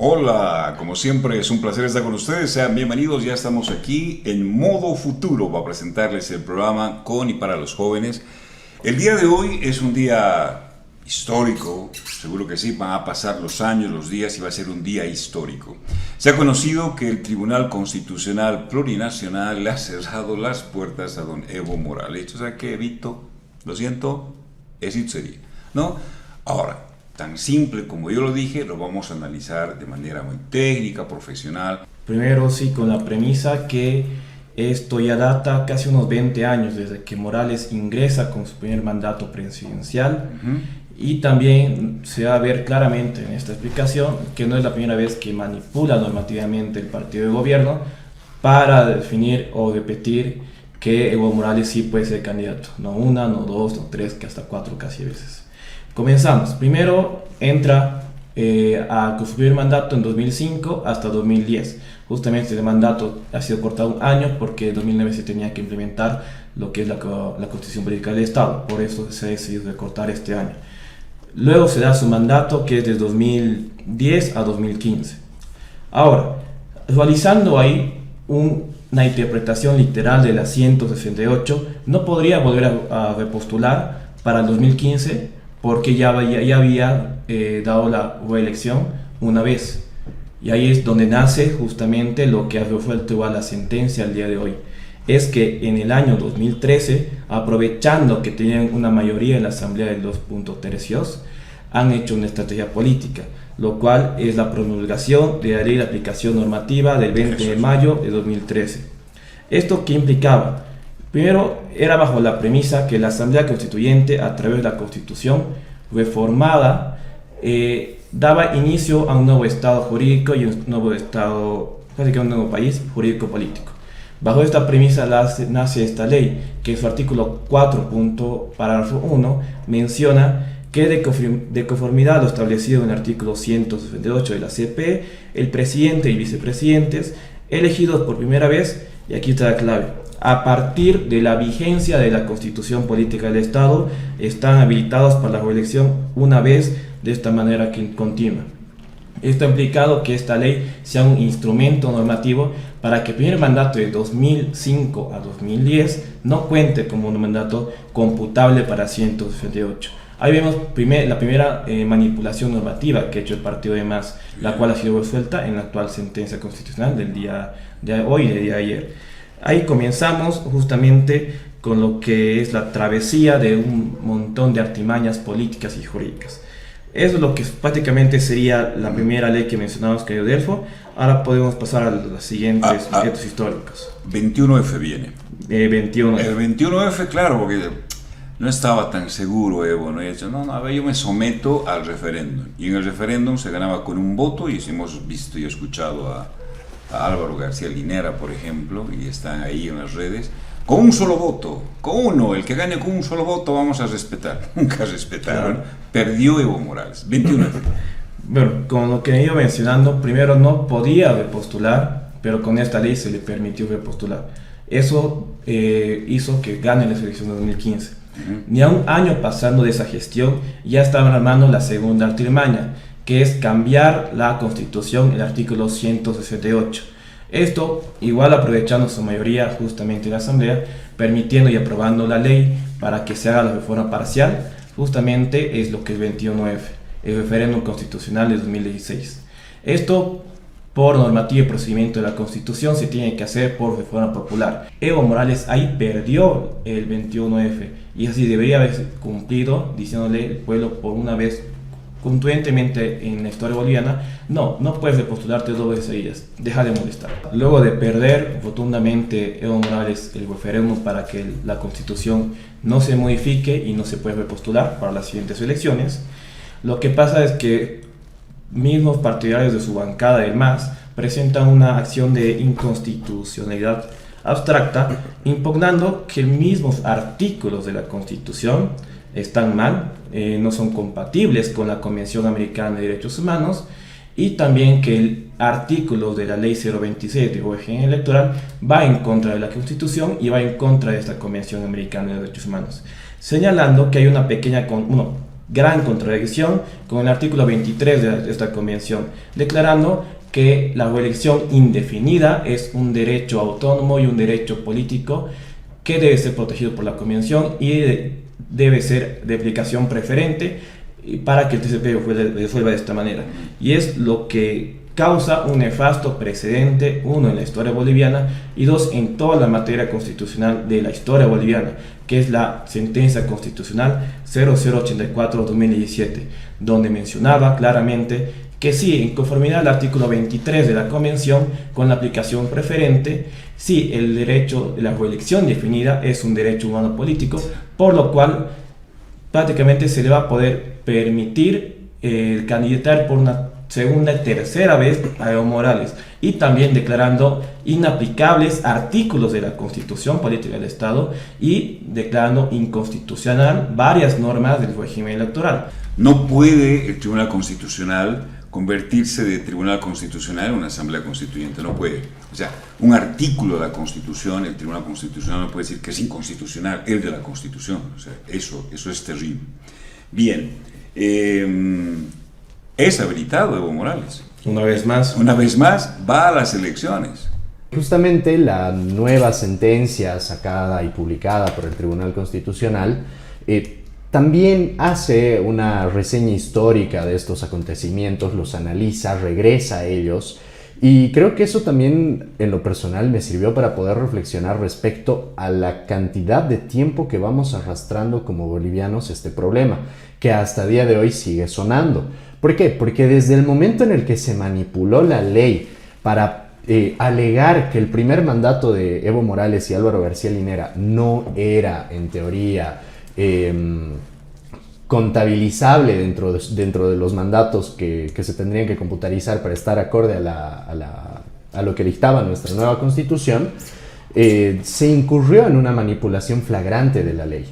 Hola, como siempre es un placer estar con ustedes, sean bienvenidos, ya estamos aquí en modo futuro para presentarles el programa con y para los jóvenes. El día de hoy es un día histórico, seguro que sí, van a pasar los años, los días y va a ser un día histórico. Se ha conocido que el Tribunal Constitucional Plurinacional le ha cerrado las puertas a don Evo Morales, o sea que Evito, lo siento, es sería, ¿no? Ahora, tan simple como yo lo dije, lo vamos a analizar de manera muy técnica, profesional. Primero, sí, con la premisa que esto ya data casi unos 20 años desde que Morales ingresa con su primer mandato presidencial. Y también se va a ver claramente en esta explicación que no es la primera vez que manipula normativamente el partido de gobierno para definir o repetir que Evo Morales sí puede ser candidato. No una, no dos, no tres, que hasta cuatro casi veces. Comenzamos. Primero entra a su primer mandato en 2005 hasta 2010. Justamente ese mandato ha sido cortado un año porque en 2009 se tenía que implementar lo que es la Constitución Política del Estado. Por eso se ha decidido recortar este año. Luego se da su mandato que es de 2010 a 2015. Ahora, realizando ahí una interpretación literal de la 168, no podría volver a repostular para el 2015 porque ya había dado la reelección una vez. Y ahí es donde nace justamente lo que ha resuelto igual la sentencia al día de hoy. Es que en el año 2013, aprovechando que tenían una mayoría en la Asamblea de 2.3, han hecho una estrategia política, lo cual es la promulgación de la Ley de Aplicación Normativa del 20 de mayo de 2013. ¿Esto qué implicaba? Primero, era bajo la premisa que la Asamblea Constituyente, a través de la Constitución reformada, daba inicio a un nuevo Estado jurídico y un nuevo Estado, casi que un nuevo país jurídico-político. Bajo esta premisa nace esta ley, que en su artículo 4, párrafo 1, menciona que de conformidad a lo establecido en el artículo 168 de la CP, el presidente y vicepresidentes, elegidos por primera vez, y aquí está la clave, a partir de la vigencia de la Constitución Política del Estado, están habilitados para la reelección una vez de esta manera continua. Esto ha implicado que esta ley sea un instrumento normativo para que el primer mandato de 2005 a 2010 no cuente como un mandato computable para 168. Ahí vemos la primera manipulación normativa que ha hecho el partido de MAS, la cual ha sido resuelta en la actual sentencia constitucional del día de hoy y del día de ayer. Ahí comenzamos justamente con lo que es la travesía de un montón de artimañas políticas y jurídicas. Eso es lo que prácticamente sería la primera ley que mencionamos, querido Delfo. Ahora podemos pasar a los siguientes hechos históricos. 21F viene. 21F. El 21F, claro, porque no estaba tan seguro Evo, ¿no? Y dicho, no, a ver, yo me someto al referéndum. Y en el referéndum se ganaba con un voto, y hemos visto y escuchado a Álvaro García Linera, por ejemplo, y están ahí en las redes, con un solo voto, con uno, el que gane con un solo voto vamos a respetar. Nunca respetaron. Claro. Perdió Evo Morales. 21. Bueno, como lo que he ido mencionando, primero no podía repostular, pero con esta ley se le permitió repostular. Eso hizo que gane la elección de 2015. Ni a un año pasando de esa gestión, ya estaban armando la segunda artimaña, que es cambiar la Constitución, el artículo 168. Esto, igual aprovechando su mayoría justamente en la Asamblea, permitiendo y aprobando la ley para que se haga la reforma parcial, justamente es lo que es 21F, el referéndum constitucional de 2016. Esto, por normativa y procedimiento de la Constitución, se tiene que hacer por reforma popular. Evo Morales ahí perdió el 21F, y así debería haber cumplido, diciéndole al pueblo por una vez contundentemente en la historia boliviana, no puedes repostularte 2 veces seguidas, deja de molestar. Luego de perder rotundamente Evo Morales el referéndum para que la Constitución no se modifique y no se puede repostular para las siguientes elecciones, lo que pasa es que mismos partidarios de su bancada del MAS presentan una acción de inconstitucionalidad abstracta, impugnando que mismos artículos de la Constitución están mal, no son compatibles con la Convención Americana de Derechos Humanos, y también que el artículo de la Ley 026 de régimen electoral va en contra de la Constitución y va en contra de esta Convención Americana de Derechos Humanos, señalando que hay una pequeña gran contradicción con el artículo 23 de esta convención, declarando que la reelección indefinida es un derecho autónomo y un derecho político que debe ser protegido por la convención y debe ser de aplicación preferente para que el TCP resuelva de esta manera. Y es lo que causa un nefasto precedente, uno, en la historia boliviana, y dos, en toda la materia constitucional de la historia boliviana, que es la sentencia constitucional 0084-2017, donde mencionaba claramente que sí, en conformidad al artículo 23 de la Convención, con la aplicación preferente, sí, el derecho de la reelección definida es un derecho humano político, por lo cual prácticamente se le va a poder permitir candidatar por una segunda y tercera vez a Evo Morales, y también declarando inaplicables artículos de la Constitución Política del Estado y declarando inconstitucional varias normas del régimen electoral. No puede el Tribunal Constitucional convertirse de Tribunal Constitucional en una Asamblea Constituyente, no puede. O sea, un artículo de la Constitución, el Tribunal Constitucional no puede decir que es inconstitucional, el de la Constitución. O sea, eso es terrible. Bien, es habilitado Evo Morales. Una vez más Va a las elecciones. Justamente la nueva sentencia sacada y publicada por el Tribunal Constitucional también hace una reseña histórica de estos acontecimientos, los analiza, regresa a ellos, y creo que eso también en lo personal me sirvió para poder reflexionar respecto a la cantidad de tiempo que vamos arrastrando como bolivianos este problema, que hasta día de hoy sigue sonando. ¿Por qué? Porque desde el momento en el que se manipuló la ley para alegar que el primer mandato de Evo Morales y Álvaro García Linera no era, en teoría, contabilizable dentro de los mandatos que se tendrían que computarizar para estar acorde a lo que dictaba nuestra nueva Constitución, se incurrió en una manipulación flagrante de la ley.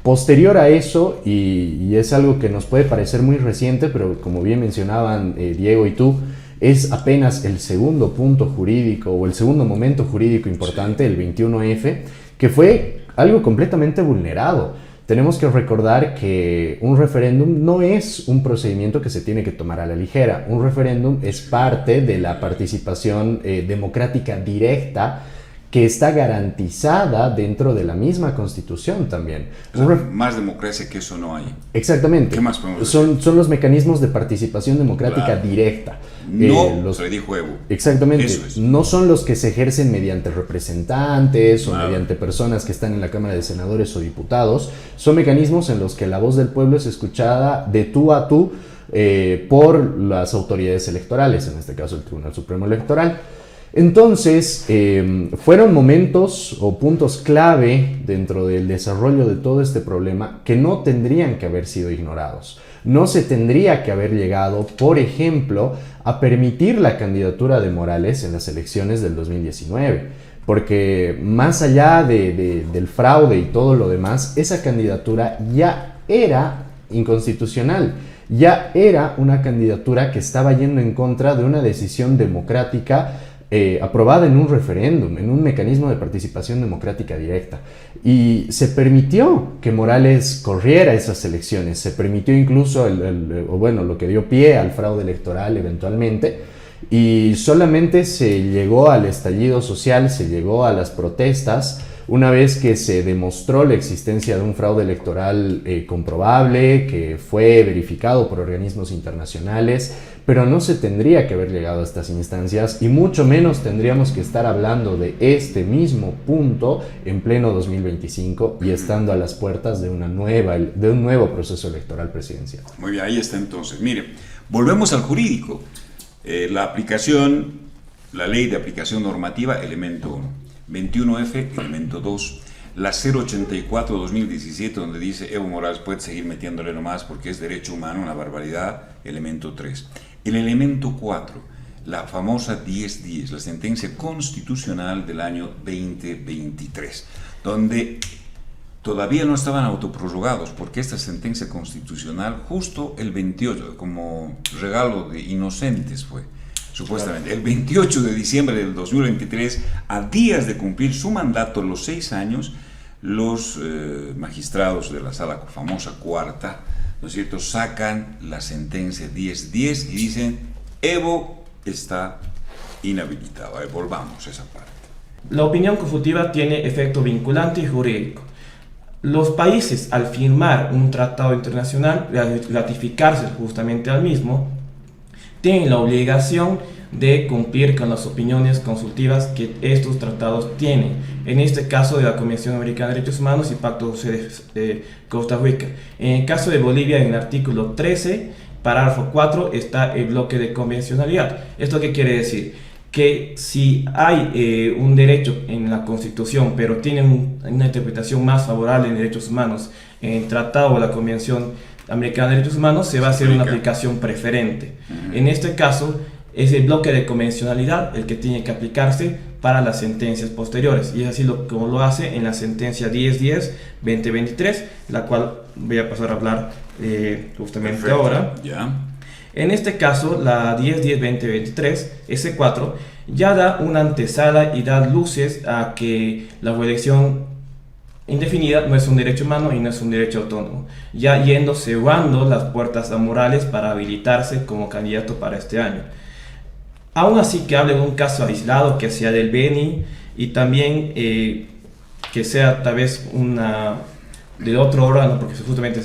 Posterior a eso, y es algo que nos puede parecer muy reciente, pero como bien mencionaban Diego y tú, es apenas el segundo punto jurídico o el segundo momento jurídico importante, el 21F, que fue algo completamente vulnerado. Tenemos que recordar que un referéndum no es un procedimiento que se tiene que tomar a la ligera. Un referéndum es parte de la participación democrática directa que está garantizada dentro de la misma Constitución también. O sea, más democracia que eso no hay. Exactamente. ¿Qué más podemos decir? Son los mecanismos de participación democrática directa. No, se le dijo Evo. Exactamente. Eso es. No son los que se ejercen mediante representantes o mediante personas que están en la Cámara de Senadores o diputados. Son mecanismos en los que la voz del pueblo es escuchada de tú a tú por las autoridades electorales, en este caso el Tribunal Supremo Electoral. Entonces, fueron momentos o puntos clave dentro del desarrollo de todo este problema que no tendrían que haber sido ignorados. No se tendría que haber llegado, por ejemplo, a permitir la candidatura de Morales en las elecciones del 2019. Porque más allá del fraude y todo lo demás, esa candidatura ya era inconstitucional. Ya era una candidatura que estaba yendo en contra de una decisión democrática aprobada en un referéndum, en un mecanismo de participación democrática directa. Y se permitió que Morales corriera esas elecciones, se permitió incluso lo que dio pie al fraude electoral eventualmente, y solamente se llegó al estallido social, se llegó a las protestas, una vez que se demostró la existencia de un fraude electoral comprobable, que fue verificado por organismos internacionales, pero no se tendría que haber llegado a estas instancias y mucho menos tendríamos que estar hablando de este mismo punto en pleno 2025 y estando a las puertas de un nuevo proceso electoral presidencial. Muy bien, ahí está entonces. Mire, volvemos al jurídico. La ley de aplicación normativa, elemento 1. 21F, elemento 2. La 084-2017, donde dice Evo Morales puede seguir metiéndole nomás porque es derecho humano, una barbaridad, elemento 3. El elemento 4, la famosa 1010, la sentencia constitucional del año 2023, donde todavía no estaban autoprorrogados, porque esta sentencia constitucional justo el 28, como regalo de inocentes fue, supuestamente, el 28 de diciembre del 2023, a días de cumplir su mandato, los 6 años, los magistrados de la sala famosa cuarta ¿no es cierto?, sacan la sentencia 1010 y dicen, Evo está inhabilitado. A ver, volvamos a esa parte. La opinión consultiva tiene efecto vinculante y jurídico. Los países, al firmar un tratado internacional, ratificarse justamente al mismo, tienen la obligación de cumplir con las opiniones consultivas que estos tratados tienen. En este caso de la Convención Americana de Derechos Humanos y Pacto de Costa Rica. En el caso de Bolivia, en el artículo 13, parágrafo 4, está el bloque de convencionalidad. ¿Esto qué quiere decir? Que si hay un derecho en la Constitución, pero tiene una interpretación más favorable en derechos humanos en el Tratado o la Convención Americana de Derechos Humanos, se va a hacer una aplicación preferente. En este caso, es el bloque de convencionalidad el que tiene que aplicarse para las sentencias posteriores, y es así como lo hace en la sentencia 1010-2023, la cual voy a pasar a hablar justamente Perfecto. Ahora. Ya. En este caso, la 1010-2023, S4, ya da una antesala y da luces a que la reelección indefinida no es un derecho humano y no es un derecho autónomo, ya cerrando las puertas a Morales para habilitarse como candidato para este año. Aún así, que hable de un caso aislado, que sea del Beni, y también que sea tal vez del otro órgano, porque justamente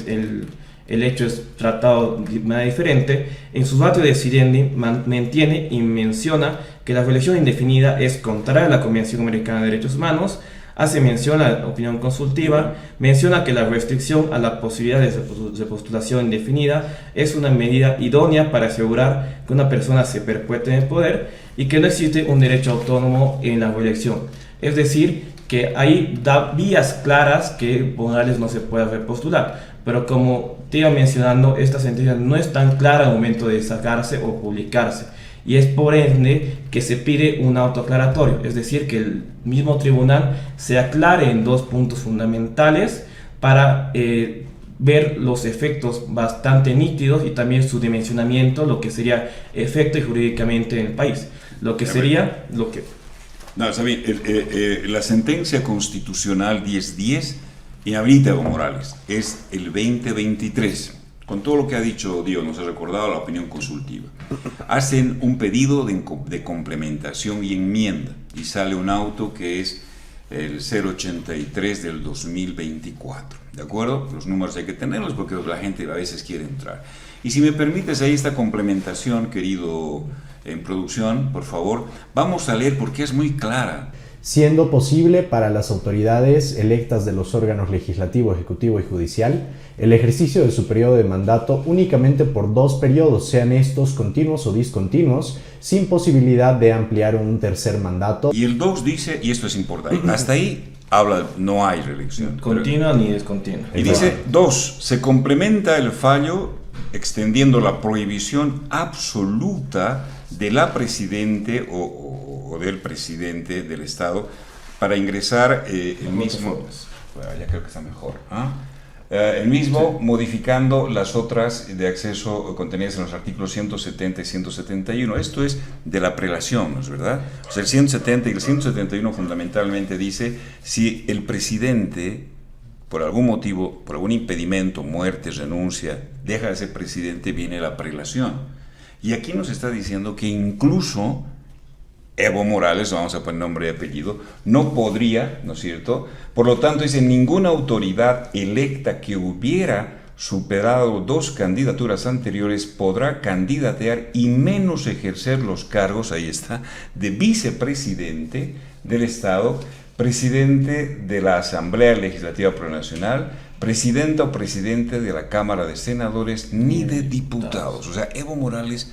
el hecho es tratado de manera diferente. En su ratio de Sirendi mantiene y menciona que la reelección indefinida es contraria a la Convención Americana de Derechos Humanos, hace mención a la opinión consultiva, menciona que la restricción a la posibilidad de postulación indefinida es una medida idónea para asegurar que una persona se perpetúe en el poder y que no existe un derecho autónomo en la reelección. Es decir, que ahí da vías claras que Morales no se pueda repostular. Pero como te iba mencionando, esta sentencia no es tan clara al momento de sacarse o publicarse. Y es por ende que se pide un autoaclaratorio, es decir, que el mismo tribunal se aclare en dos puntos fundamentales para ver los efectos bastante nítidos y también su dimensionamiento, lo que sería efecto y jurídicamente en el país. Lo que sería lo que... No, está bien. La sentencia constitucional 1010 inhabilita a Evo Morales. Es el 2023. Con todo lo que ha dicho Dios, nos ha recordado la opinión consultiva. Hacen un pedido de complementación y enmienda y sale un auto que es el 083 del 2024. ¿De acuerdo? Los números hay que tenerlos porque la gente a veces quiere entrar. Y si me permites ahí esta complementación, querido en producción, por favor, vamos a leer porque es muy clara. Siendo posible para las autoridades electas de los órganos legislativo, ejecutivo y judicial el ejercicio de su periodo de mandato únicamente por 2 periodos, sean estos continuos o discontinuos, sin posibilidad de ampliar un tercer mandato. Y el 2 dice, y esto es importante, hasta ahí habla, no hay reelección. Continua ni discontinua. Y dice, 2, se complementa el fallo extendiendo la prohibición absoluta de la presidente o del presidente del Estado para ingresar el mismo... Bueno, ya creo que está mejor. El mismo, sí, modificando las otras de acceso contenidas en los artículos 170 y 171. Esto es de la prelación, ¿no es verdad? O sea, el 170 y el 171 fundamentalmente dice si el presidente, por algún motivo, por algún impedimento, muerte, renuncia, deja de ser presidente, viene la prelación. Y aquí nos está diciendo que incluso Evo Morales, vamos a poner nombre y apellido, no podría, ¿no es cierto? Por lo tanto, dice, ninguna autoridad electa que hubiera superado 2 candidaturas anteriores podrá candidatear y menos ejercer los cargos, ahí está, de vicepresidente del Estado, presidente de la Asamblea Legislativa Plurinacional, presidenta o presidente de la Cámara de Senadores, ni de diputados. O sea, Evo Morales,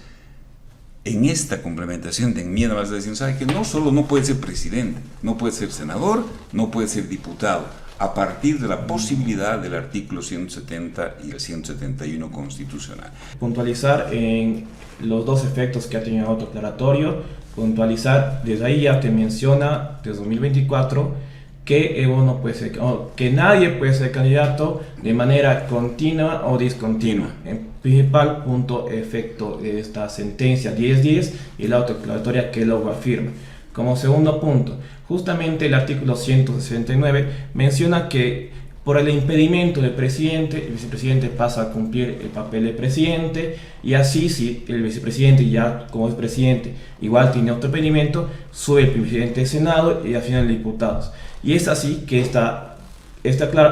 en esta complementación de enmienda, vas a decir, ¿sabe que no solo no puede ser presidente, no puede ser senador, no puede ser diputado, a partir de la posibilidad del artículo 170 y el 171 constitucional? Puntualizar en los 2 efectos que ha tenido el autoaclaratorio, puntualizar, desde ahí ya te menciona, desde 2024, que Evo no puede ser, que nadie puede ser candidato de manera continua o discontinua. El principal punto efecto de esta sentencia 1010 y la autoaclaratoria que lo afirma. Como segundo punto, justamente el artículo 169 menciona que por el impedimento del presidente, el vicepresidente pasa a cumplir el papel de presidente, y así si el vicepresidente ya como es presidente igual tiene otro impedimento, sube el presidente del Senado y al final de diputados. Y es así que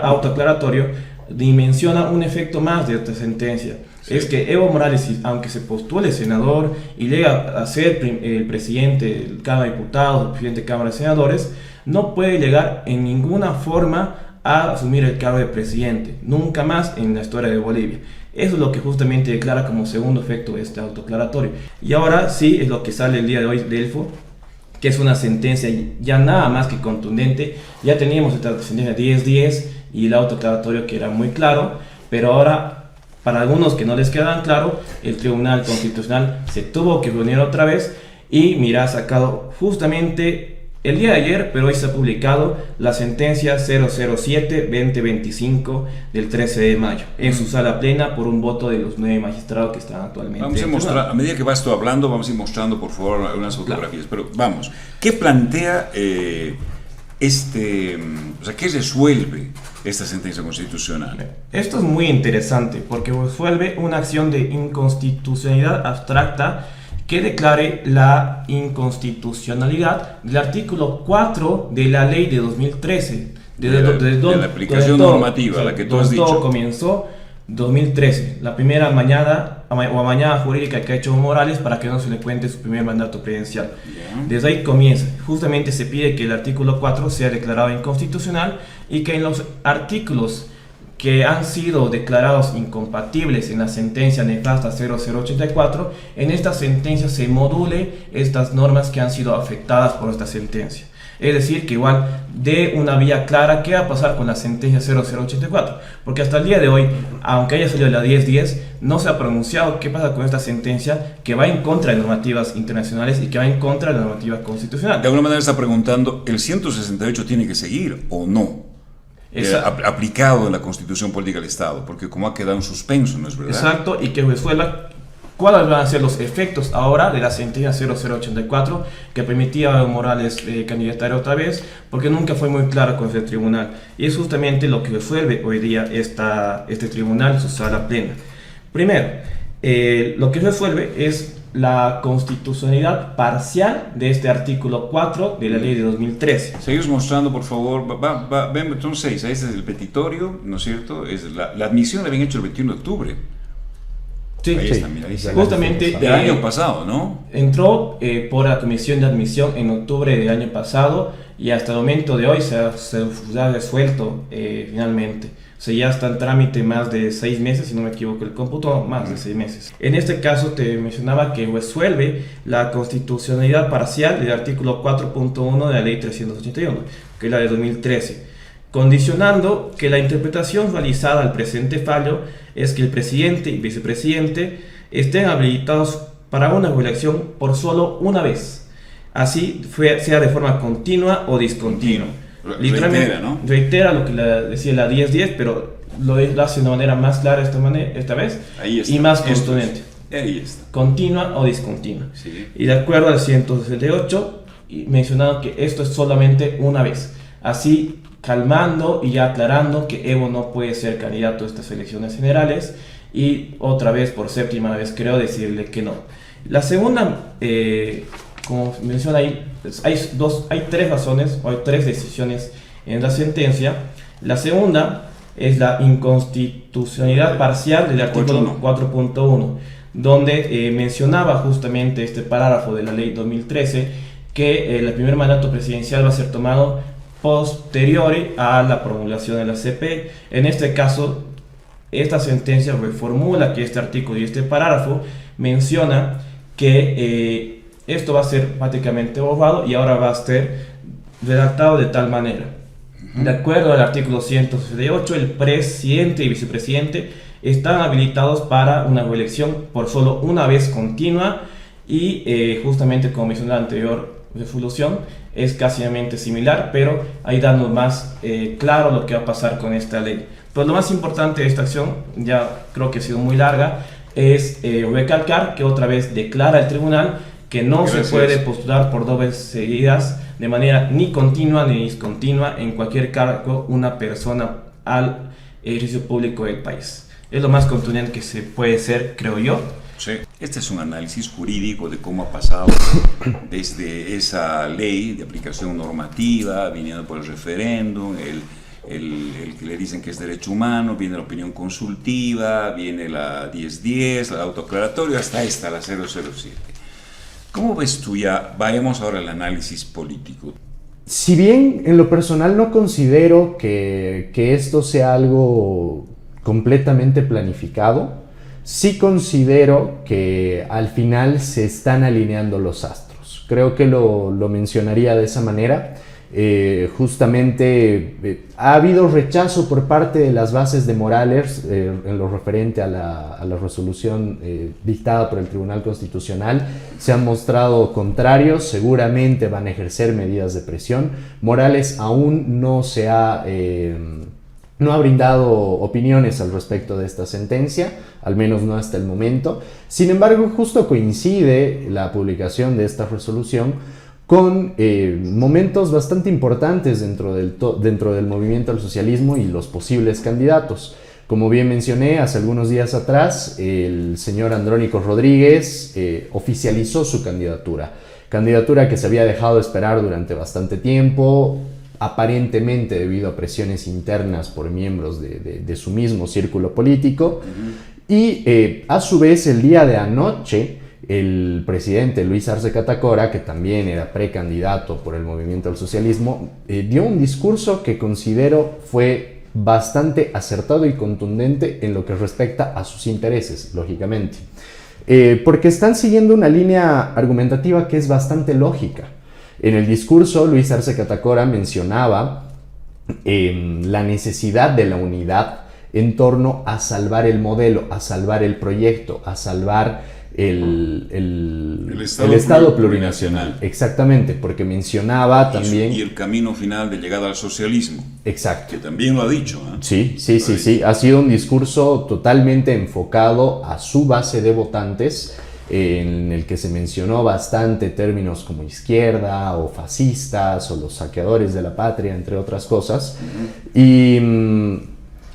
autoaclaratorio dimensiona un efecto más de esta sentencia. Sí. Es que Evo Morales, aunque se postule senador y llega a ser el presidente de la Cámara de Diputados, el presidente de la Cámara de Senadores, no puede llegar en ninguna forma a asumir el cargo de presidente, nunca más en la historia de Bolivia. Eso es lo que justamente declara como segundo efecto de este autoaclaratorio. Y ahora sí es lo que sale el día de hoy de Elfo, que es una sentencia ya nada más que contundente. Ya teníamos esta sentencia 10-10 y el autoaclaratorio que era muy claro, pero ahora, para algunos que no les quedan claro, el Tribunal Constitucional se tuvo que reunir otra vez y mira, ha sacado justamente el día de ayer, pero hoy se ha publicado la sentencia 007-2025 del 13 de mayo en su sala plena por un voto de los 9 magistrados que están actualmente. Vamos a mostrar, a medida que vas tú hablando, vamos a ir mostrando por favor unas fotografías, pero vamos, ¿qué plantea o sea, qué resuelve esta sentencia constitucional? Esto es muy interesante porque resuelve una acción de inconstitucionalidad abstracta que declare la inconstitucionalidad del artículo 4 de la ley de 2013. De la aplicación normativa, la que tú has dicho. Todo comenzó 2013, la primera mañana jurídica que ha hecho Morales para que no se le cuente su primer mandato presidencial. Desde ahí comienza. Justamente se pide que el artículo 4 sea declarado inconstitucional y que en los artículos que han sido declarados incompatibles en la sentencia nefasta 0084, en esta sentencia se module estas normas que han sido afectadas por esta sentencia. Es decir, que igual dé una vía clara qué va a pasar con la sentencia 0084, porque hasta el día de hoy, aunque haya salido la 1010, no se ha pronunciado qué pasa con esta sentencia que va en contra de normativas internacionales y que va en contra de la normativa constitucional. De alguna manera está preguntando, ¿el 168 tiene que seguir o no? Aplicado en la Constitución Política del Estado, porque como ha quedado en suspenso, ¿no es verdad? Exacto, y que resuelva cuáles van a ser los efectos ahora de la sentencia 0084 que permitía a Evo Morales candidatar otra vez, porque nunca fue muy claro con ese tribunal, y es justamente lo que resuelve hoy día este tribunal en su sala plena. Primero, lo que resuelve es la constitucionalidad parcial de este artículo 4 de la ley de 2013. Seguimos mostrando, por favor. Ven, son 6. Este es el petitorio, ¿no es cierto? La admisión la habían hecho el 21 de octubre. Sí, ahí está, mira, ahí justamente del año pasado, ¿no? Entró por la comisión de admisión en octubre del año pasado y hasta el momento de hoy se ha resuelto finalmente. O sea, ya está en trámite más de 6 meses, si no me equivoco el cómputo, más de 6 meses. En este caso te mencionaba que resuelve la constitucionalidad parcial del artículo 4.1 de la ley 381, que es la de 2013, condicionando que la interpretación realizada al presente fallo es que el presidente y vicepresidente estén habilitados para una reelección por solo una vez, así sea de forma continua o discontinua. Literalmente reitera lo que decía la 1010, pero lo hace de una manera más clara esta vez ahí está, y más contundente. Ahí está. Continua o discontinua. Sí. Y de acuerdo al 168, mencionado que esto es solamente una vez. Así calmando y ya aclarando que Evo no puede ser candidato a estas elecciones generales y otra vez, por séptima vez creo, decirle que no. La segunda, como menciona ahí, hay 3 razones o hay 3 decisiones en la sentencia. La segunda es la inconstitucionalidad parcial del artículo 4.1, donde mencionaba justamente este parágrafo de la ley 2013 que el primer mandato presidencial va a ser tomado posterior a la promulgación de la CP. En este caso, esta sentencia reformula que este artículo y este parágrafo menciona que esto va a ser prácticamente borrado y ahora va a ser redactado de tal manera. De acuerdo al artículo 168, el presidente y vicepresidente están habilitados para una reelección por solo una vez continua y justamente como mencioné en la anterior resolución es casi similar, pero ahí dando más claro lo que va a pasar con esta ley. Pero lo más importante de esta acción, ya creo que ha sido muy larga, es recalcar que otra vez declara el tribunal que no se puede postular por 2 veces seguidas de manera ni continua ni discontinua en cualquier cargo una persona al ejercicio público del país. Es lo más contundente que se puede ser, creo yo. Sí. Este es un análisis jurídico de cómo ha pasado desde esa ley de aplicación normativa, viniendo por el referéndum, el que le dicen que es derecho humano, viene la opinión consultiva, viene la 1010, la autoaclaratorio, hasta esta, la 007. ¿Cómo ves tú ya? Vayamos ahora al análisis político. Si bien en lo personal no considero que esto sea algo completamente planificado, sí considero que al final se están alineando los astros. Creo que lo mencionaría de esa manera. Justamente ha habido rechazo por parte de las bases de Morales en lo referente a la resolución dictada por el Tribunal Constitucional. Se han mostrado contrarios, seguramente van a ejercer medidas de presión. Morales aún no ha brindado opiniones al respecto de esta sentencia, al menos no hasta el momento. Sin embargo, justo coincide la publicación de esta resolución con momentos bastante importantes dentro del movimiento al socialismo y los posibles candidatos. Como bien mencioné, hace algunos días atrás, el señor Andrónico Rodríguez oficializó su candidatura que se había dejado esperar durante bastante tiempo, aparentemente debido a presiones internas por miembros de su mismo círculo político. Y a su vez, el día de anoche, el presidente Luis Arce Catacora, que también era precandidato por el movimiento al socialismo, dio un discurso que considero fue bastante acertado y contundente en lo que respecta a sus intereses, lógicamente. Porque están siguiendo una línea argumentativa que es bastante lógica. En el discurso, Luis Arce Catacora mencionaba la necesidad de la unidad en torno a salvar el modelo, a salvar el proyecto, a salvar el Estado plurinacional. Exactamente, porque mencionaba también... Y el camino final de llegada al socialismo. Exacto. Que también lo ha dicho. Sí. Ha sido un discurso totalmente enfocado a su base de votantes, en el que se mencionó bastante términos como izquierda o fascistas o los saqueadores de la patria, entre otras cosas.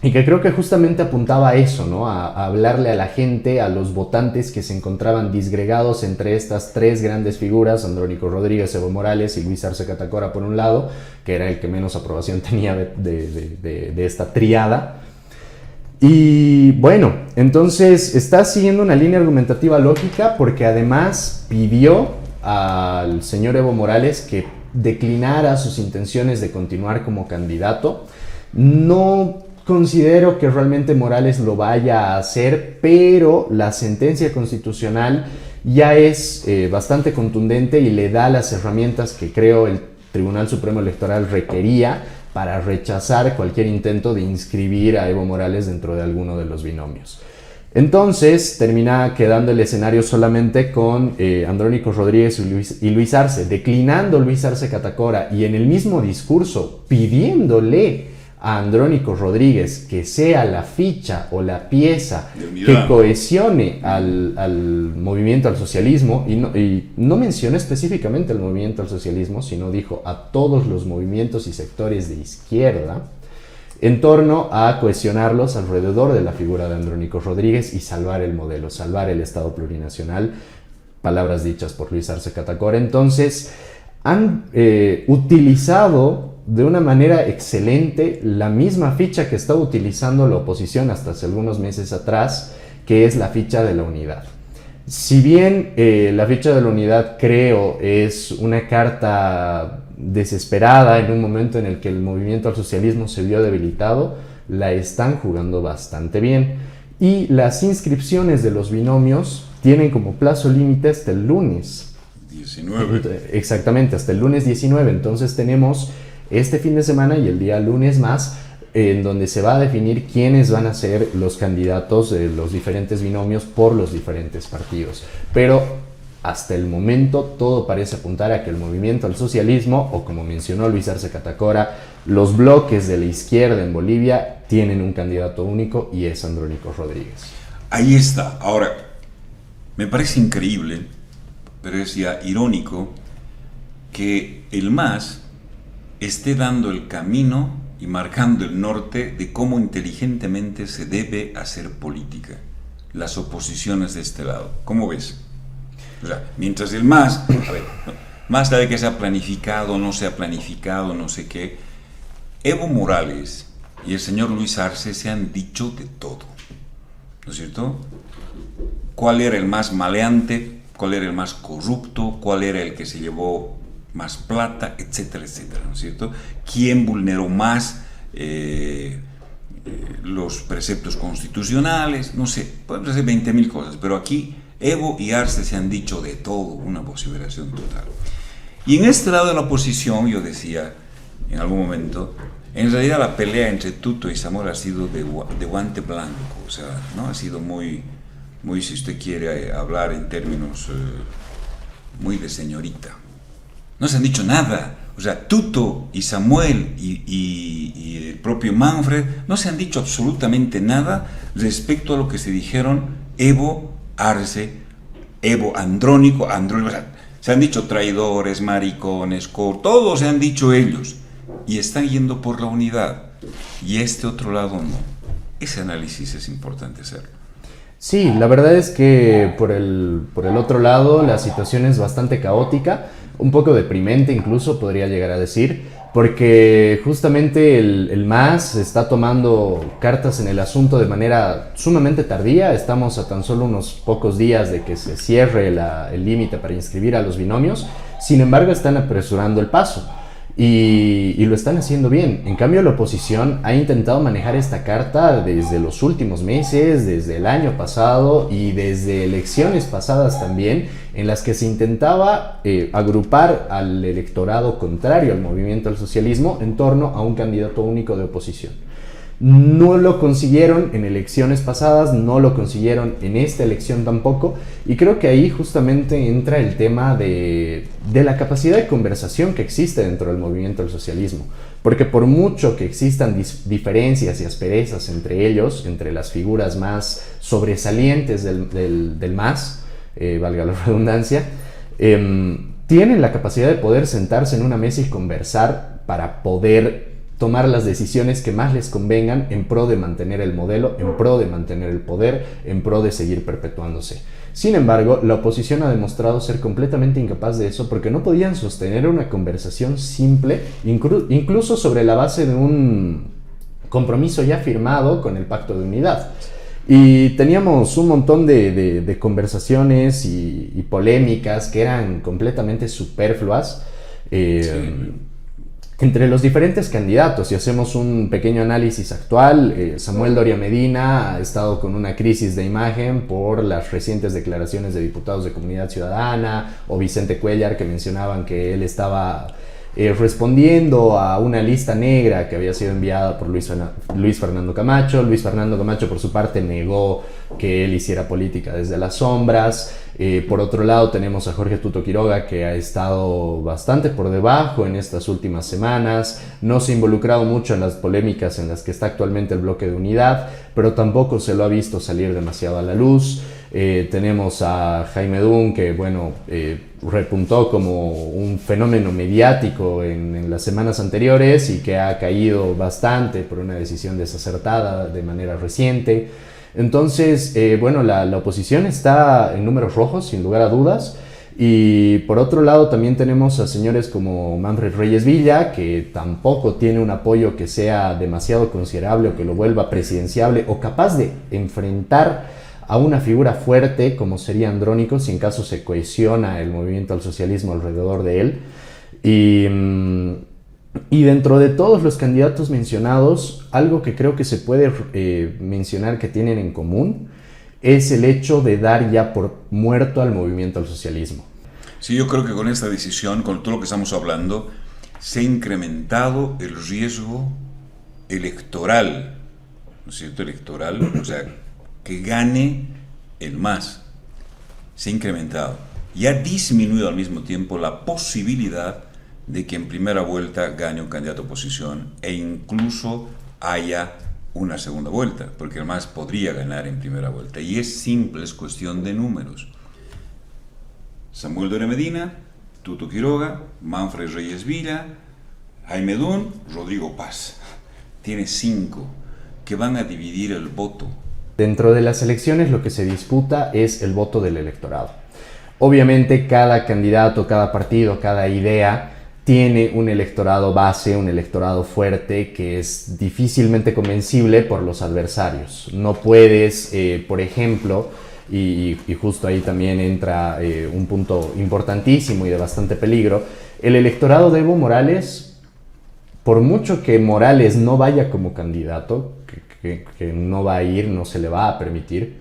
Y que creo que justamente apuntaba a eso, ¿no? A hablarle a la gente, a los votantes que se encontraban disgregados entre estas tres grandes figuras, Andrónico Rodríguez, Evo Morales y Luis Arce Catacora por un lado, que era el que menos aprobación tenía de esta triada. Y bueno, entonces está siguiendo una línea argumentativa lógica, porque además pidió al señor Evo Morales que declinara sus intenciones de continuar como candidato. No considero que realmente Morales lo vaya a hacer, pero la sentencia constitucional ya es bastante contundente y le da las herramientas que creo el Tribunal Supremo Electoral requería para rechazar cualquier intento de inscribir a Evo Morales dentro de alguno de los binomios. Entonces termina quedando el escenario solamente con Andrónico Rodríguez y Luis Arce, declinando Luis Arce Catacora y en el mismo discurso pidiéndole a Andrónico Rodríguez que sea la ficha o la pieza que cohesione al movimiento al socialismo, y no mencionó específicamente el movimiento al socialismo, sino dijo a todos los movimientos y sectores de izquierda, en torno a cohesionarlos alrededor de la figura de Andrónico Rodríguez y salvar el modelo, salvar el Estado plurinacional, palabras dichas por Luis Arce Catacora. Entonces han utilizado de una manera excelente la misma ficha que estaba utilizando la oposición hasta hace algunos meses atrás, que es la ficha de la unidad. Si bien la ficha de la unidad, creo, es una carta desesperada en un momento en el que el movimiento al socialismo se vio debilitado, la están jugando bastante bien. Y las inscripciones de los binomios tienen como plazo límite hasta el lunes 19. Exactamente, hasta el lunes 19. Entonces tenemos este fin de semana y el día lunes más, en donde se va a definir quiénes van a ser los candidatos de los diferentes binomios por los diferentes partidos. Pero hasta el momento todo parece apuntar a que el movimiento al socialismo, o como mencionó Luis Arce Catacora, los bloques de la izquierda en Bolivia tienen un candidato único y es Andrónico Rodríguez. Ahí está. Ahora, me parece increíble, pero es ya irónico, que el MAS esté dando el camino y marcando el norte de cómo inteligentemente se debe hacer política. Las oposiciones de este lado. ¿Cómo ves? O sea, mientras el MAS, a ver, más allá de que se ha planificado, no se ha planificado, no sé qué, Evo Morales y el señor Luis Arce se han dicho de todo, ¿no es cierto? ¿Cuál era el más maleante? ¿Cuál era el más corrupto? ¿Cuál era el que se llevó más plata? Etcétera, etcétera, ¿no es cierto? ¿Quién vulneró más los preceptos constitucionales? No sé, pueden ser 20.000 cosas, pero aquí Evo y Arce se han dicho de todo, una vociferación total. Y en este lado de la oposición, yo decía en algún momento, en realidad la pelea entre Tuto y Zamora ha sido de guante blanco, o sea, ¿no? Ha sido muy, si usted quiere hablar en términos muy de señorita. No se han dicho nada, o sea, Tuto y Samuel y el propio Manfred no se han dicho absolutamente nada respecto a lo que se dijeron Evo, Arce, Evo Andrónico, o sea, se han dicho traidores, maricones, todos se han dicho ellos, y están yendo por la unidad, y este otro lado no. Ese análisis es importante hacerlo. Sí, la verdad es que por el otro lado la situación es bastante caótica, un poco deprimente incluso podría llegar a decir, porque justamente el MAS está tomando cartas en el asunto de manera sumamente tardía. Estamos a tan solo unos pocos días de que se cierre el límite para inscribir a los binomios. Sin embargo, están apresurando el paso y lo están haciendo bien. En cambio, la oposición ha intentado manejar esta carta desde los últimos meses, desde el año pasado y desde elecciones pasadas también, en las que se intentaba agrupar al electorado contrario al movimiento al socialismo en torno a un candidato único de oposición. No lo consiguieron en elecciones pasadas, no lo consiguieron en esta elección tampoco, y creo que ahí justamente entra el tema de la capacidad de conversación que existe dentro del movimiento del socialismo, porque por mucho que existan diferencias y asperezas entre ellos, entre las figuras más sobresalientes del MAS, valga la redundancia, tienen la capacidad de poder sentarse en una mesa y conversar para poder tomar las decisiones que más les convengan en pro de mantener el modelo, en pro de mantener el poder, en pro de seguir perpetuándose. Sin embargo, la oposición ha demostrado ser completamente incapaz de eso porque no podían sostener una conversación simple, incluso sobre la base de un compromiso ya firmado con el Pacto de Unidad. Y teníamos un montón de conversaciones y polémicas que eran completamente superfluas. Sí. Entre los diferentes candidatos, si hacemos un pequeño análisis actual, Samuel Doria Medina ha estado con una crisis de imagen por las recientes declaraciones de diputados de Comunidad Ciudadana, o Vicente Cuellar, que mencionaban que él estaba respondiendo a una lista negra que había sido enviada por Luis Fernando Camacho. Luis Fernando Camacho, por su parte, negó que él hiciera política desde las sombras. Por otro lado, tenemos a Jorge Tuto Quiroga, que ha estado bastante por debajo en estas últimas semanas. No se ha involucrado mucho en las polémicas en las que está actualmente el bloque de unidad, pero tampoco se lo ha visto salir demasiado a la luz. Tenemos a Jaime Dun, que repuntó como un fenómeno mediático en las semanas anteriores y que ha caído bastante por una decisión desacertada de manera reciente. Entonces, la oposición está en números rojos, sin lugar a dudas. Y por otro lado también tenemos a señores como Manfred Reyes Villa, que tampoco tiene un apoyo que sea demasiado considerable o que lo vuelva presidenciable o capaz de enfrentar a una figura fuerte como sería Andrónico si en caso se cohesiona el movimiento al socialismo alrededor de él. Y dentro de todos los candidatos mencionados, algo que creo que se puede mencionar que tienen en común es el hecho de dar ya por muerto al movimiento al socialismo. Sí, yo creo que con esta decisión, con todo lo que estamos hablando, se ha incrementado el riesgo electoral, ¿no es cierto? Electoral, o sea, que gane el MAS. Se ha incrementado y ha disminuido al mismo tiempo la posibilidad de que en primera vuelta gane un candidato a oposición e incluso haya una segunda vuelta, porque el MAS podría ganar en primera vuelta. Y es simple, es cuestión de números. Samuel Doria Medina, Tuto Quiroga, Manfred Reyes Villa, Jaime Dun, Rodrigo Paz. tiene 5 que van a dividir el voto. Dentro de las elecciones lo que se disputa es el voto del electorado. Obviamente cada candidato, cada partido, cada idea tiene un electorado base, un electorado fuerte que es difícilmente convencible por los adversarios. No puedes, por ejemplo, y justo ahí también entra un punto importantísimo y de bastante peligro, el electorado de Evo Morales, por mucho que Morales no vaya como candidato, que no va a ir, no se le va a permitir,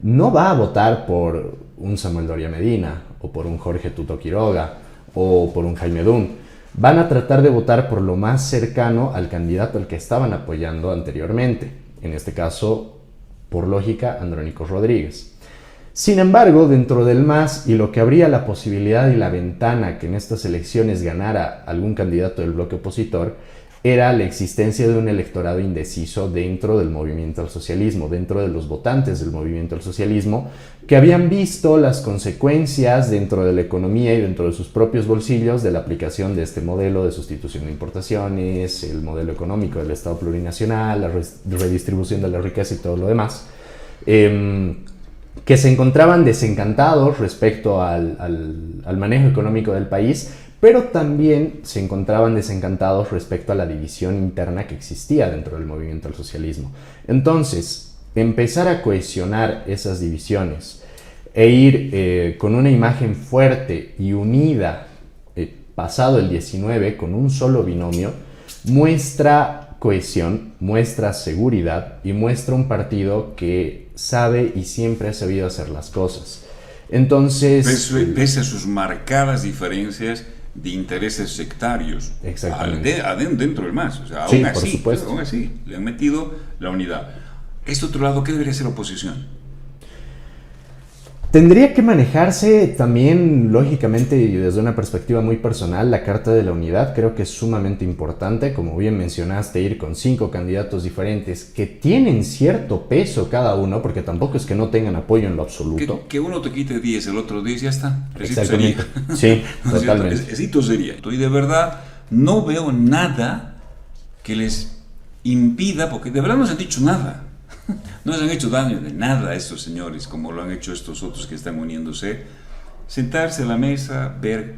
no va a votar por un Samuel Doria Medina o por un Jorge Tuto Quiroga o por un Jaime Dun. Van a tratar de votar por lo más cercano al candidato al que estaban apoyando anteriormente, en este caso, por lógica, Andrónico Rodríguez. Sin embargo, dentro del MAS y lo que habría la posibilidad y la ventana que en estas elecciones ganara algún candidato del bloque opositor, era la existencia de un electorado indeciso dentro del movimiento al socialismo, dentro de los votantes del movimiento al socialismo, que habían visto las consecuencias dentro de la economía y dentro de sus propios bolsillos de la aplicación de este modelo de sustitución de importaciones, el modelo económico del Estado plurinacional, la redistribución de la riqueza y todo lo demás, que se encontraban desencantados respecto al manejo económico del país, pero también se encontraban desencantados respecto a la división interna que existía dentro del movimiento al socialismo. Entonces, empezar a cohesionar esas divisiones e ir con una imagen fuerte y unida, pasado el 19, con un solo binomio, muestra cohesión, muestra seguridad y muestra un partido que sabe y siempre ha sabido hacer las cosas. Entonces, pese a sus marcadas diferencias de intereses sectarios, exactamente, dentro del MAS, o sea, sí, aún así le han metido la unidad. Este otro lado, ¿qué debería ser oposición? Tendría que manejarse también, lógicamente, y desde una perspectiva muy personal, la Carta de la Unidad. Creo que es sumamente importante, como bien mencionaste, ir con 5 candidatos diferentes que tienen cierto peso cada uno, porque tampoco es que no tengan apoyo en lo absoluto. Que uno te quite 10, el otro 10, ya está. Exactamente. Sí, totalmente. Esito sería. Y de verdad, no veo nada que les impida, porque de verdad no se han dicho nada. No les han hecho daño de nada a estos señores, como lo han hecho estos otros que están uniéndose. Sentarse a la mesa, ver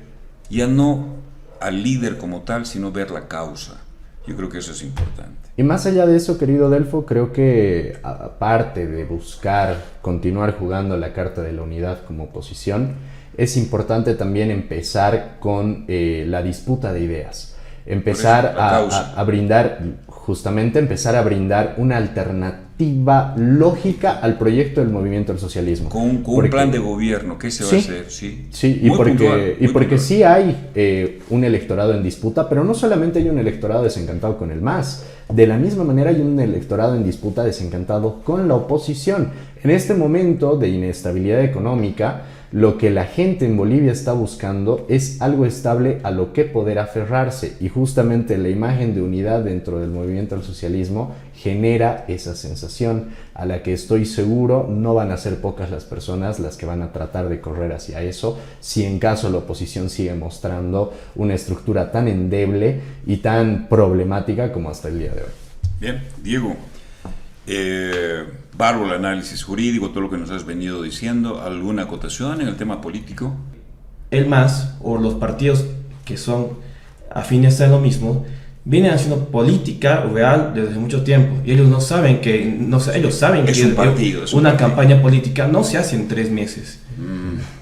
ya no al líder como tal, sino ver la causa. Yo creo que eso es importante. Y más allá de eso, querido Delfo, creo que aparte de buscar continuar jugando la Carta de la Unidad como oposición, es importante también empezar con la disputa de ideas. Empezar a brindar, justamente empezar a brindar una alternativa lógica al proyecto del movimiento del socialismo. Con un plan de gobierno, ¿qué se va a hacer? Sí, porque sí hay un electorado en disputa, pero no solamente hay un electorado desencantado con el MAS. De la misma manera hay un electorado en disputa desencantado con la oposición. En este momento de inestabilidad económica, lo que la gente en Bolivia está buscando es algo estable a lo que poder aferrarse, y justamente la imagen de unidad dentro del movimiento al socialismo genera esa sensación a la que estoy seguro no van a ser pocas las personas las que van a tratar de correr hacia eso, si en caso la oposición sigue mostrando una estructura tan endeble y tan problemática como hasta el día de hoy. Bien, Diego, bárbaro el análisis jurídico, todo lo que nos has venido diciendo. ¿Alguna acotación en el tema político? El MAS o los partidos que son afines a lo mismo vienen haciendo política real desde mucho tiempo, y ellos no saben que ellos saben es que un partido, una campaña política no se hace en 3 meses.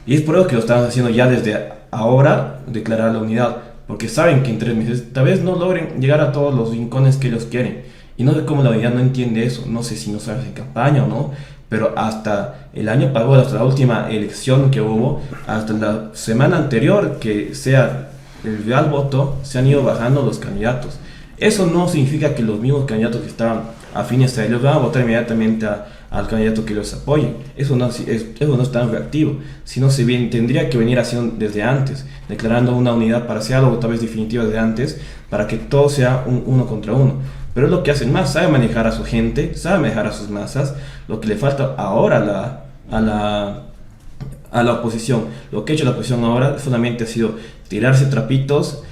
Y es por eso que lo están haciendo ya desde ahora, declarar la unidad, porque saben que en 3 meses tal vez no logren llegar a todos los rincones que ellos quieren. Y no sé cómo la unidad no entiende eso, no sé si no sabes de campaña o no, pero hasta el año pasado, hasta la última elección que hubo, hasta la semana anterior que sea el real voto, se han ido bajando los candidatos. Eso no significa que los mismos candidatos que estaban afines a ellos van a votar inmediatamente al candidato que los apoye. Eso no es tan reactivo, sino tendría que venir haciendo desde antes, declarando una unidad parcial o tal vez definitiva desde antes, para que todo sea uno contra uno. Pero es lo que hacen más, sabe manejar a su gente, sabe manejar a sus masas. Lo que le falta ahora a la oposición, lo que ha hecho la oposición ahora solamente ha sido tirarse trapitos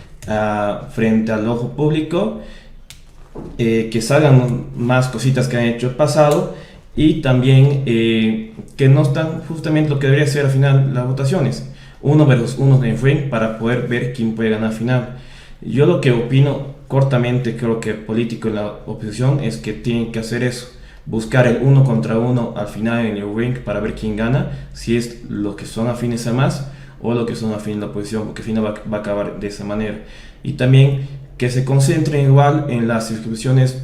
frente al ojo público que salgan más cositas que han hecho el pasado y también que no están justamente lo que debería ser al final las votaciones, 1 versus 1 en ring para poder ver quién puede ganar al final. Yo lo que opino cortamente, creo que político en la oposición es que tienen que hacer eso, buscar el 1 contra 1 al final en el ring para ver quién gana, si es los que son afines a más o los que son afines a la oposición, porque al final va a acabar de esa manera. Y también que se concentren igual en las inscripciones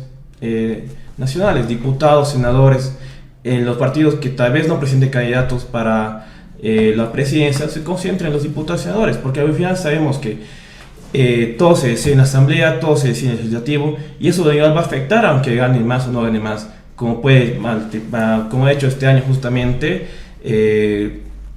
nacionales, diputados, senadores, en los partidos que tal vez no presenten candidatos para la presidencia, se concentren en los diputados y senadores, porque al final sabemos que todo se decide en la asamblea, todo se decide en el legislativo, y eso igual va a afectar aunque gane más o no gane más, como ha hecho este año justamente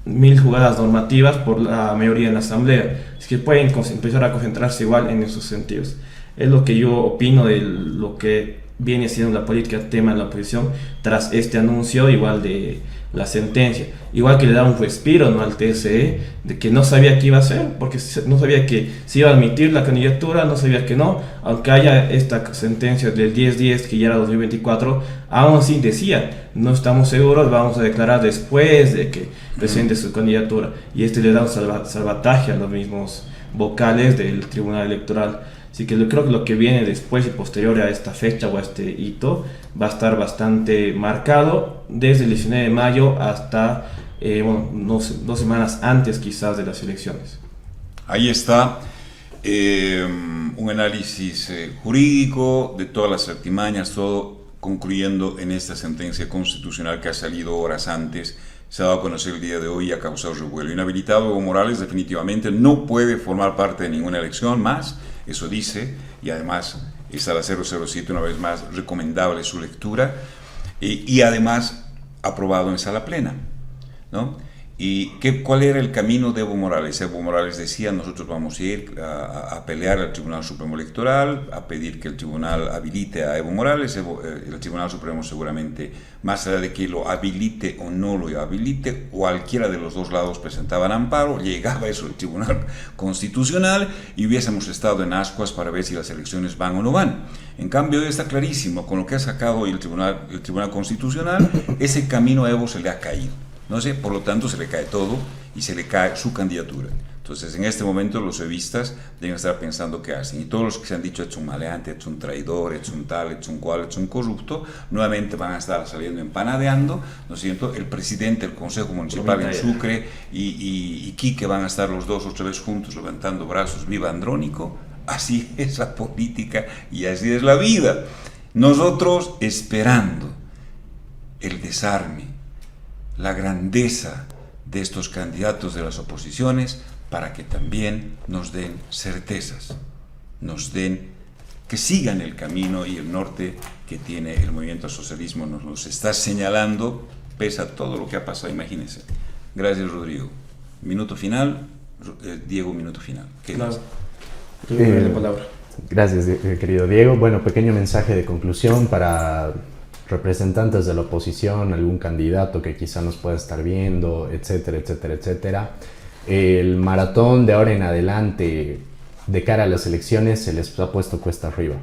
1000 jugadas normativas por la mayoría en la asamblea. Es que pueden empezar a concentrarse igual en esos sentidos. Es lo que yo opino de lo que viene siendo la política tema en la oposición tras este anuncio igual de la sentencia, igual que le da un respiro, ¿no?, al TSE, de que no sabía qué iba a hacer, porque no sabía que se iba a admitir la candidatura, no sabía que no, aunque haya esta sentencia del 10-10 que ya era 2024, aún así decía, no estamos seguros, vamos a declarar después de que presente su candidatura, y le da un salvataje a los mismos vocales del Tribunal Electoral. Así que yo creo que lo que viene después y posterior a esta fecha o a este hito va a estar bastante marcado desde el 19 de mayo hasta 2 semanas antes quizás de las elecciones. Ahí está un análisis jurídico de todas las artimañas, todo concluyendo en esta sentencia constitucional que ha salido horas antes, se ha dado a conocer el día de hoy y ha causado revuelo. Inhabilitado Evo Morales definitivamente no puede formar parte de ninguna elección más. Eso dice, y además está la 007 una vez más, recomendable su lectura, y además aprobado en sala plena, ¿no? ¿Y cuál era el camino de Evo Morales? Evo Morales decía, nosotros vamos a ir a pelear al Tribunal Supremo Electoral, a pedir que el tribunal habilite a Evo Morales. El Tribunal Supremo seguramente, más allá de que lo habilite o no lo habilite, cualquiera de los dos lados presentaban amparo, llegaba eso al Tribunal Constitucional y hubiésemos estado en ascuas para ver si las elecciones van o no van. En cambio, está clarísimo, con lo que ha sacado hoy el Tribunal Constitucional, ese camino a Evo se le ha caído. No sé, por lo tanto se le cae todo y se le cae su candidatura. Entonces en este momento los evistas deben estar pensando qué hacen, y todos los que se han dicho hecho un maleante, hecho un traidor, hecho un tal, hecho un cual, hecho un corrupto, nuevamente van a estar saliendo empanadeando, ¿no es cierto? El presidente del Consejo Municipal en Sucre y Quique van a estar los dos otra vez juntos levantando brazos, viva Andrónico. Así es la política y así es la vida. Nosotros esperando el desarme, la grandeza de estos candidatos de las oposiciones para que también nos den certezas, nos den que sigan el camino y el norte que tiene el movimiento al socialismo, nos está señalando, pese a todo lo que ha pasado, imagínense. Gracias, Rodrigo. Minuto final, Diego, minuto final. ¿Qué claro. dices? La palabra. Gracias, querido Diego. Bueno, pequeño mensaje de conclusión para representantes de la oposición, algún candidato que quizá nos pueda estar viendo, etcétera, etcétera, etcétera. El maratón de ahora en adelante, de cara a las elecciones, se les ha puesto cuesta arriba.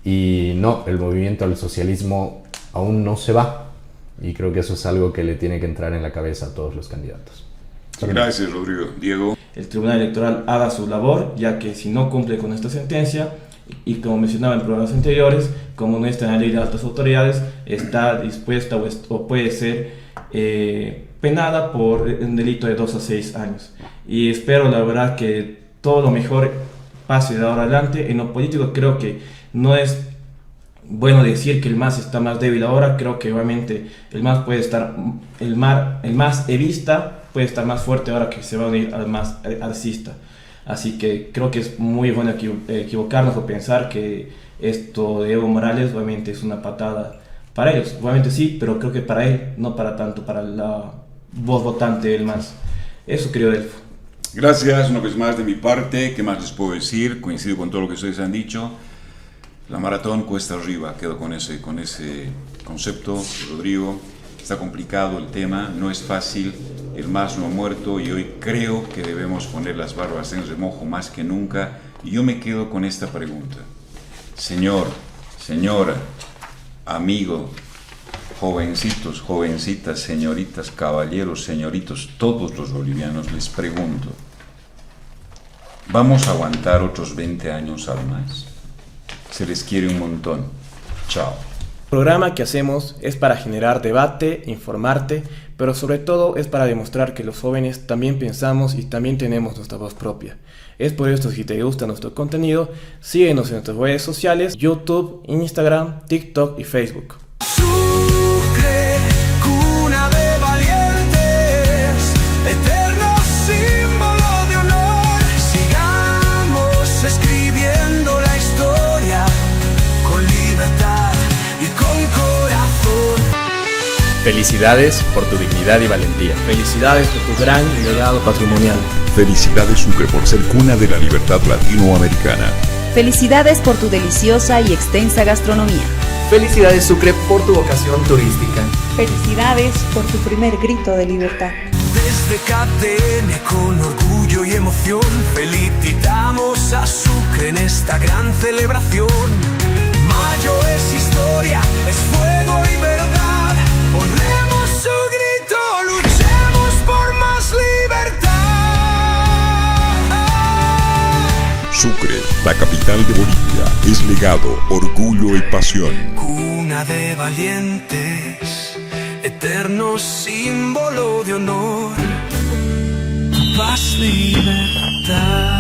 Y no, el movimiento al socialismo aún no se va. Y creo que eso es algo que le tiene que entrar en la cabeza a todos los candidatos. Gracias, Rodrigo. Diego. El Tribunal Electoral haga su labor, ya que si no cumple con esta sentencia, y como mencionaba en programas anteriores, como no está en la ley de altas autoridades, está dispuesta o puede ser penada por un delito de 2 a 6 años. Y espero, la verdad, que todo lo mejor pase de ahora adelante. En lo político creo que no es bueno decir que el MAS está más débil ahora. Creo que obviamente el MAS puede estar, el MAS evista puede estar más fuerte ahora que se va a unir al MAS alcista. Así que creo que es muy bueno equivocarnos o pensar que esto de Evo Morales obviamente es una patada para ellos. Obviamente sí, pero creo que para él, no para tanto, para la voz votante del MAS. Eso, querido Delfo. Gracias una vez más de mi parte. ¿Qué más les puedo decir? Coincido con todo lo que ustedes han dicho. La maratón cuesta arriba. Quedo con ese concepto, Rodrigo. Está complicado el tema, no es fácil, el MAS no ha muerto y hoy creo que debemos poner las barbas en remojo más que nunca. Y yo me quedo con esta pregunta. Señor Señora, amigo, jovencitos, jovencitas, señoritas, caballeros, señoritos, todos los bolivianos, les pregunto, ¿vamos a aguantar otros 20 años al más? Se les quiere un montón. Chao. El programa que hacemos es para generar debate, informarte, pero sobre todo es para demostrar que los jóvenes también pensamos y también tenemos nuestra voz propia. Es por esto, si te gusta nuestro contenido, síguenos en nuestras redes sociales, YouTube, Instagram, TikTok y Facebook. Sucre, cuna de valientes, eterno símbolo de honor. Sigamos escribiendo la historia con libertad y con corazón. Felicidades por tu dignidad y valentía. Felicidades por tu gran legado patrimonial. Felicidades Sucre por ser cuna de la libertad latinoamericana. Felicidades por tu deliciosa y extensa gastronomía. Felicidades Sucre por tu vocación turística. Felicidades por tu primer grito de libertad. Desde KTN con orgullo y emoción felicitamos a Sucre en esta gran celebración. Mayo es historia, es fuego y verdad. Ponemos su grito, luchemos por más libertad. Sucre, la capital de Bolivia, es legado, orgullo y pasión. Cuna de valientes, eterno símbolo de honor, paz, libertad.